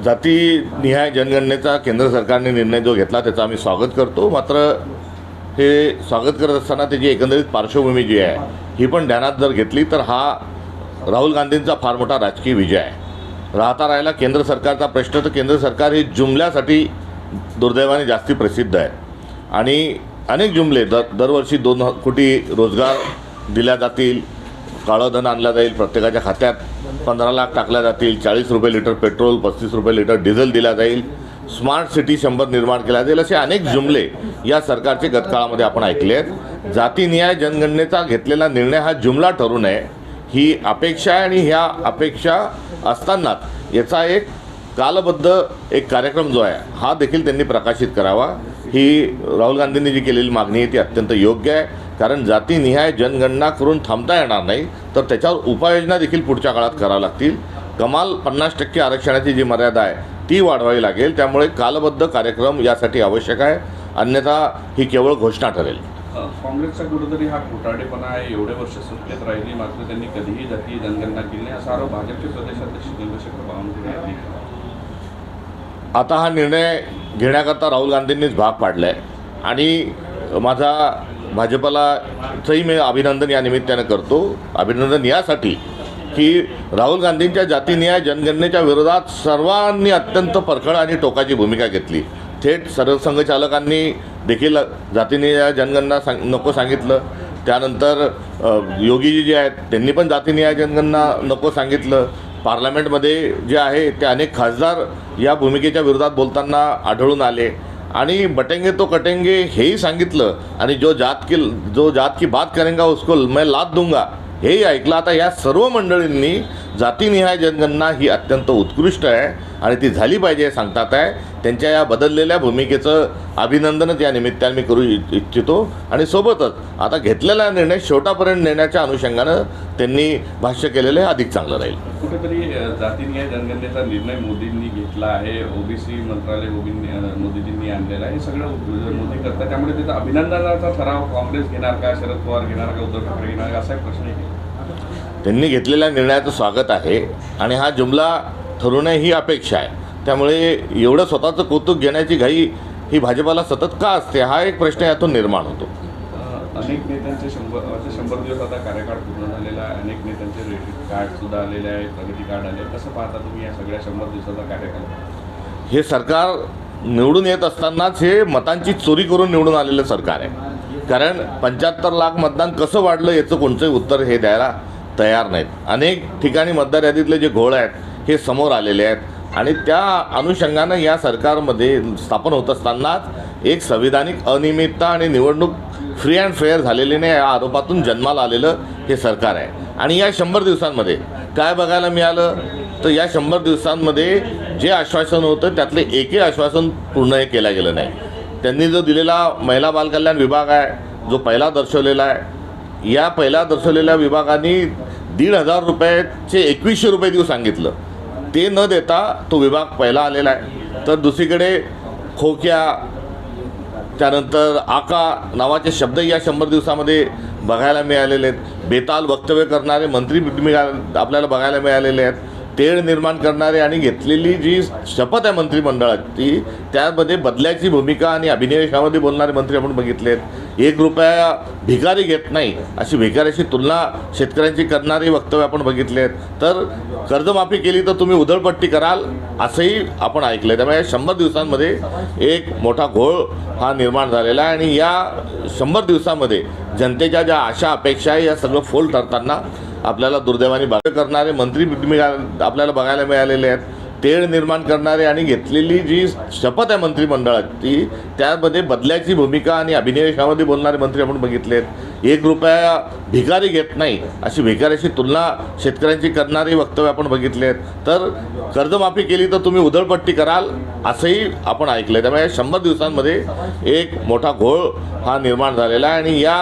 जातीनिहाय जनगणनेचा केंद्र सरकारने निर्णय जो घेतला त्याचं आम्ही स्वागत करतो। मात्र हे स्वागत करत असताना त्याची एकंदरीत पार्श्वभूमी जी आहे ही पण ध्यानात जर घेतली तर हा राहुल गांधींचा फार मोठा राजकीय विजय आहे। राहता राहिला केंद्र सरकारचा प्रश्न, तर केंद्र सरकार हे जुमल्यासाठी दुर्दैवाने जास्ती प्रसिद्ध आहे आणि अनेक जुमले दरवर्षी 2 कोटी रोजगार दिल्या जातील, काळं धन आणलं जाईल, प्रत्येकाच्या खात्यात 15 लाख टाकल्या जातील, 40 रुपये लिटर पेट्रोल, 35 रुपये लिटर डिझेल दिला जाईल, स्मार्ट सिटी 100 निर्माण केला जाईल, असे अनेक जुमले या सरकारचे गतकाळामध्ये आपण ऐकले आहेत। जातीनिहाय जनगणनेचा घेतलेला निर्णय हा जुमला ठरू नये ही अपेक्षा आहे आणि ह्या अपेक्षा असतानाच याचा एक कालबद्ध एक कार्यक्रम जो आहे हा देखील त्यांनी प्रकाशित करावा। ही राहुल गांधींनी जी केलेली मागणी आहे ती अत्यंत योग्य आहे, कारण जातीनिहाय जनगणना करून थांबता येणार नाही, तर त्याच्यावर उपाययोजना देखील पुढच्या काळात कराव्या लागतील। कमाल 50% आरक्षणाची जी मर्यादा आहे ती वाढवावी लागेल, त्यामुळे कालबद्ध कार्यक्रम यासाठी आवश्यक आहे, अन्यथा ही केवळ घोषणा ठरेल। काँग्रेसचा कुठेतरी हा खोटारडेपणा आहे, एवढे वर्ष सत्तेत राहिली मात्र त्यांनी कधीही जातीय जनगणना केली नाही असा आरोप भाजपचे प्रदेशाध्यक्ष चंद्रशेखर बावनकुळे यांनी केला। आता हा निर्णय घेण्याकरता राहुल गांधींनीच भाग पाडला आहे आणि माझा भाजपलाचंही मी अभिनंदन या निमित्तानं करतो। अभिनंदन यासाठी की राहुल गांधींच्या जातीनिहाय जनगणनेच्या विरोधात सर्वांनी अत्यंत परखड आणि टोकाची भूमिका घेतली। थेट सरसंघचालकांनी देखील जातीनिहाय जनगणना नको सांगितलं, त्यानंतर योगीजी जे आहेत त्यांनी पण जातीनिहाय जनगणना नको सांगितलं। पार्लमेंटमध्ये जे आहे ते अनेक खासदार या भूमिकेच्या विरोधात बोलताना आढळून आले आणि बटेंगे तो कटेंगे हेही सांगितलं आणि जो जात की बात करेंगा उसको मैं लात दूंगा हेही ऐकलं। आता या सर्व मंडळींनी जातीनिहाय जनगणना ही अत्यंत उत्कृष्ट आहे आणि ती झाली पाहिजे हे सांगतात आहे। त्यांच्या या बदललेल्या भूमिकेचं अभिनंदनच या निमित्ताने मी करू इच्छितो आणि सोबतच आता घेतलेला निर्णय शेवटापर्यंत नेण्याच्या अनुषंगानं त्यांनी भाष्य केलेलं हे अधिक चांगलं राहील। कुठेतरी जातीनिहाय जनगणनेचा निर्णय मोदींनी घेतला आहे, ओबीसी मंत्रालय मोदीजींनी आणलेलं आहे, हे सगळं मोदी करतात, त्यामुळे त्याचा अभिनंदनाचा ठराव काँग्रेस घेणार का, शरद पवार घेणार का, उद्धव ठाकरे घेणार का, असा एक प्रश्न आहे। त्यांनी घेतलेल्या निर्णयाचं स्वागत आहे आणि हा जुमला ठरू नये ही अपेक्षा आहे, त्यामुळे एवढं स्वतःचं कौतुक घेण्याची घाई ही भाजपाला सतत का असते हा एक प्रश्न यातून निर्माण होतो। अनेक नेत्यांचे 100 दिवस आता कार्यकाळ पूर्ण झालेला आहे, अनेक नेत्यांचे रेशन कार्डसुद्धा आलेले आहे, प्रगती कार्ड आले, कसं पाहता तुम्ही या सगळ्या 100 दिवसाचा कार्यकाळ? हे सरकार निवडून येत असतानाच हे मतांची चोरी करून निवडून आलेलं सरकार आहे, कारण 75 लाख मतदान कसं वाढलं याचं कोणतंही उत्तर हे द्यायला तयार नाहीत। अनेक ठिकाणी मतदार यादीतले जे घोळ आहेत हे समोर आलेले आहेत आणि त्या अनुषंगानं या सरकारमध्ये स्थापन होत असतानाच एक संविधानिक अनियमितता आणि निवडणूक फ्री अँड फेअर झालेली नाही या आरोपातून जन्माला आलेलं हे सरकार आहे। आणि या 100 दिवसांमध्ये काय बघायला मिळालं तर या 100 दिवसांमध्ये जे आश्वासन होतं त्यातले एकही आश्वासन पूर्ण हे केलं गेलं नाही। त्यांनी जो दिलेला महिला बालकल्याण विभाग आहे जो पहिला दर्शवलेला आहे, या पहिला दर्शवलेल्या विभागाने 1,500 रुपयाचे 2100 रुपये देऊ सांगितलं, ते न देता तो विभाग पहिला आलेला आहे। तर दुसरीकडे खोक्या त्यानंतर आका नावाचे शब्द या 100 दिवसामध्ये बघायला मिळालेले आहेत। बेताल वक्तव्य करणारे मंत्री आपल्याला बघायला मिळालेले आहेत। तेढ निर्माण करणारे आणि घेतलेली जी शपथ आहे मंत्रिमंडळाची त्यामध्ये बदल्याची भूमिका आणि अभिनिवेशामध्ये बोलणारे मंत्री आपण बघितलेत। 1 रुपया भिकारी घेत नाही अशी भिकाऱ्याशी तुलना शेतकऱ्यांची करणारी वक्तव्य आपण बघितलेत। तर कर्जमाफी केली तर तुम्ही उधळपट्टी कराल असंही आपण ऐकलं। त्यामुळे 100 दिवसांमध्ये एक मोठा घोळ हा निर्माण झालेला आहे आणि या 100 दिवसामध्ये जनतेच्या ज्या आशा अपेक्षा आहे या सगळं फोल ठरताना आपल्याला दुर्दैवाने करणारे मंत्री आपल्याला बघायला मिळालेले आहेत। तेढ निर्माण करणारे आणि घेतलेली जी शपथ आहे मंत्रिमंडळाची त्यामध्ये बदल्याची भूमिका आणि अभिनिवेशामध्ये बोलणारे मंत्री आपण बघितलेत। 1 रुपया भिकारी घेत नाही अशी भिकाऱ्याशी तुलना शेतकऱ्यांची करणारी वक्तव्य आपण बघितलेत। तर कर्जमाफी केली तर तुम्ही उधळपट्टी कराल असंही आपण ऐकलं। त्यामुळे 100 दिवसांमध्ये एक मोठा घोळ हा निर्माण झालेला आहे आणि या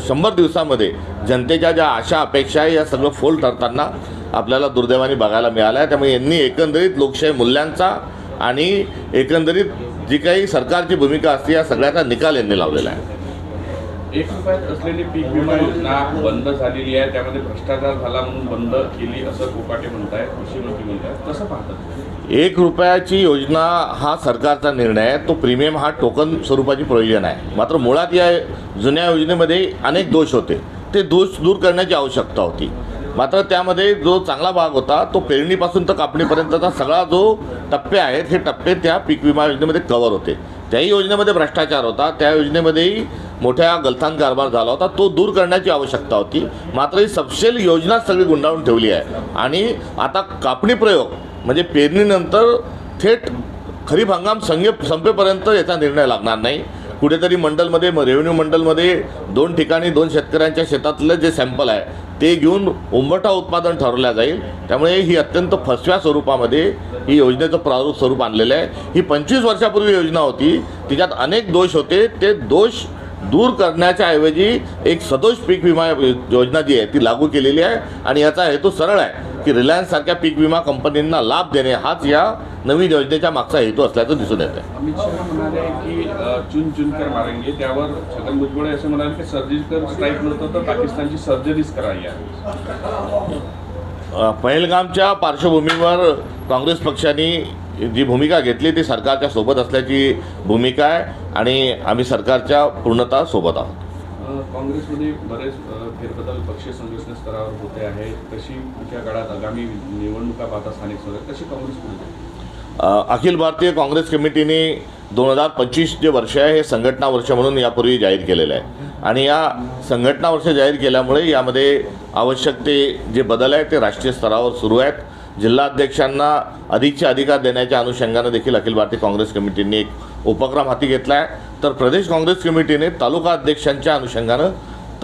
100 दिवसामध्ये जनतेच्या ज्या आशा अपेक्षा आहे या सगळं फोल ठरताना आपल्याला दुर्दैवाने बघायला मिळालं आहे। त्यामुळे यांनी एकंदरीत लोकशाही मूल्यांचा आणि एकंदरीत जी काही सरकारची भूमिका असते या सगळ्याचा निकाल यांनी लावलेला आहे। 1 रुपयात असलेली पीक विमा योजना बंद झालेली आहे, त्यामध्ये भ्रष्टाचार झाला म्हणून बंद केली असं कोकाटे म्हणतायत, कृषी मंत्री म्हणतात. कसं पाहतात? 1 रुपयाची योजना हा सरकारचा निर्णय आहे. तो प्रीमियम हा टोकन स्वरूपाची प्रोव्हिजन आहे. मात्र मुळात या जुन्या योजनेमध्ये अनेक दोष होते. ते दोष दूर करण्याची आवश्यकता होती. मात्र त्यामध्ये जो चांगला भाग होता तो पेरणीपासून तर कापणीपर्यंतचा सगळा जो टप्पे आहेत, हे टप्पे त्या पीक विमा योजनेमध्ये कव्हर होते. त्याही योजनेमध्ये भ्रष्टाचार होता. त्या योजनेमध्येही मोठ्या गलथान कारभार झाला होता. तो दूर करण्याची आवश्यकता होती. मात्र ही सबसेल योजना सगळी गुंडाळून ठेवली आहे. आणि आता कापणी प्रयोग म्हणजे पेरणीनंतर थेट खरीप हंगाम संपेपर्यंत याचा निर्णय लागणार नाही. कुठेतरी मंडलमध्ये रेव्हेन्यू मंडलमध्ये 2 ठिकाणी 2 शेतकऱ्यांच्या शेतातलं जे सॅम्पल आहे ते घेऊन उंबरठा उत्पादन ठरवल्या जाईल. त्यामुळे ही अत्यंत फसव्या स्वरूपामध्ये ही योजनेचं प्रारूप स्वरूप आणलेलं आहे. ही 25 वर्षापूर्वी योजना होती. तिच्यात अनेक दोष होते. ते दोष दूर करण्याच्या ऐवजी एक सदोष पीक विमा योजना जी आहे ती लागू केलेली आहे. आणि याचा हेतू सरळ आहे की रिलायन्ससारख्या पीक विमा कंपनींना लाभ देणे हाच या नवीन योजनेच्या मागचा हेतू असल्याचं दिसून येतं आहे. अमित शहा म्हणाले की चुन चुन कर मारेंगे, त्यावर छगन भुजबळ असे म्हणाले की सर्जिकल स्ट्राईक नव्हतं तर पाकिस्तानची सर्जरीच करावी आहे. पहलगामच्या पार्श्वभूमीवर काँग्रेस पक्षाने जी भूमिका घेतली ती सरकारच्या सोबत असल्याची भूमिका आहे. आणि आम्ही सरकारच्या पूर्णतः सोबत आहोत. काँग्रेसमध्ये बरेच फेरबदल पक्षीय संघटना स्तरावर होते आहेत. कशी पुढच्या काळात आगामी निवडणुका पाहता स्थानिक स्वराज्य कशी काँग्रेस पुढे जाईल? अखिल भारतीय काँग्रेस कमिटीने 2025 जे वर्ष आहे हे संघटना वर्ष म्हणून यापूर्वी जाहीर केलेलं आहे. आणि या संघटना वर्ष जाहीर केल्यामुळे यामध्ये आवश्यक ते जे बदल आहेत ते राष्ट्रीय स्तरावर सुरू आहेत. जिल्हाध्यक्षांना अधिकचे अधिकार देण्याच्या अनुषंगानं देखील अखिल भारतीय काँग्रेस कमिटीने एक उपक्रम हाती घेतला आहे. तर प्रदेश काँग्रेस कमिटीने तालुका अध्यक्षांच्या अनुषंगानं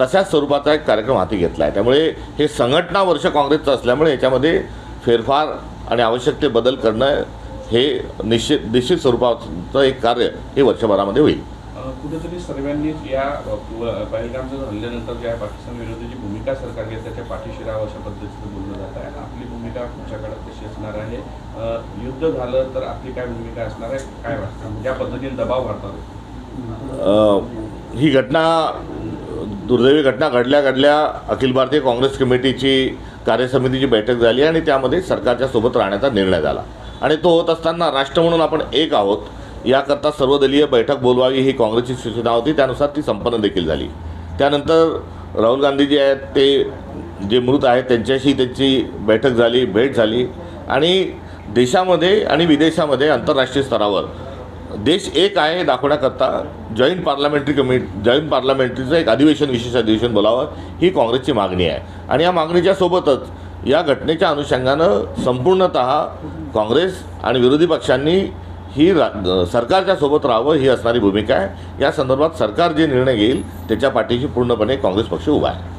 तशाच स्वरूपाचा एक कार्यक्रम हाती घेतला आहे. त्यामुळे हे संघटना वर्ष काँग्रेसचं असल्यामुळे याच्यामध्ये फेरफार आणि आवश्यक ते बदल करणं हे निश्चित स्वरूपाचं एक कार्य हे वर्षभरामध्ये होईल. कुठेतरी सर्वांनीच या पहलगामच्या हल्ल्यानंतर ज्या पाकिस्तान विरोधी जी भूमिका सरकार घेत त्याच्या पाठीशी राहावं अशा पद्धतीचं बोललं जात आहे. आपली भूमिका पुढच्या काळात कशी असणार आहे? युद्ध झालं तर आपली काय भूमिका असणार आहे? काय वाटतं ज्या पद्धतीने दबाव वाढतात? ही घटना दुर्दैवी घटना घडल्या अखिल भारतीय काँग्रेस कमिटीची कार्यसमितीची बैठक झाली आणि त्यामध्ये सरकारच्या सोबत राहण्याचा निर्णय झाला. आणि तो होत असताना राष्ट्र म्हणून आपण एक आहोत याकरता सर्वदलीय बैठक बोलवावी ही काँग्रेसची सूचना होती. त्यानुसार ती संपन्न देखील झाली. त्यानंतर राहुल गांधी जे आहेत ते जे मृत आहेत त्यांच्याशी त्यांची बैठक झाली, भेट झाली. आणि देशामध्ये आणि विदेशामध्ये आंतरराष्ट्रीय स्तरावर देश एक आहे हे दाखवण्याकरता जॉईंट पार्लमेंटरीचं एक विशेष अधिवेशन बोलावं ही काँग्रेसची मागणी आहे. आणि या मागणीच्या सोबतच या घटनेच्या अनुषंगानं संपूर्णतः काँग्रेस आणि विरोधी पक्षांनी ही सरकारच्या सोबत राहावं ही असणारी भूमिका आहे. या संदर्भात सरकार जे निर्णय घेईल त्याच्या पाठीशी पूर्णपणे काँग्रेस पक्ष उभा आहे.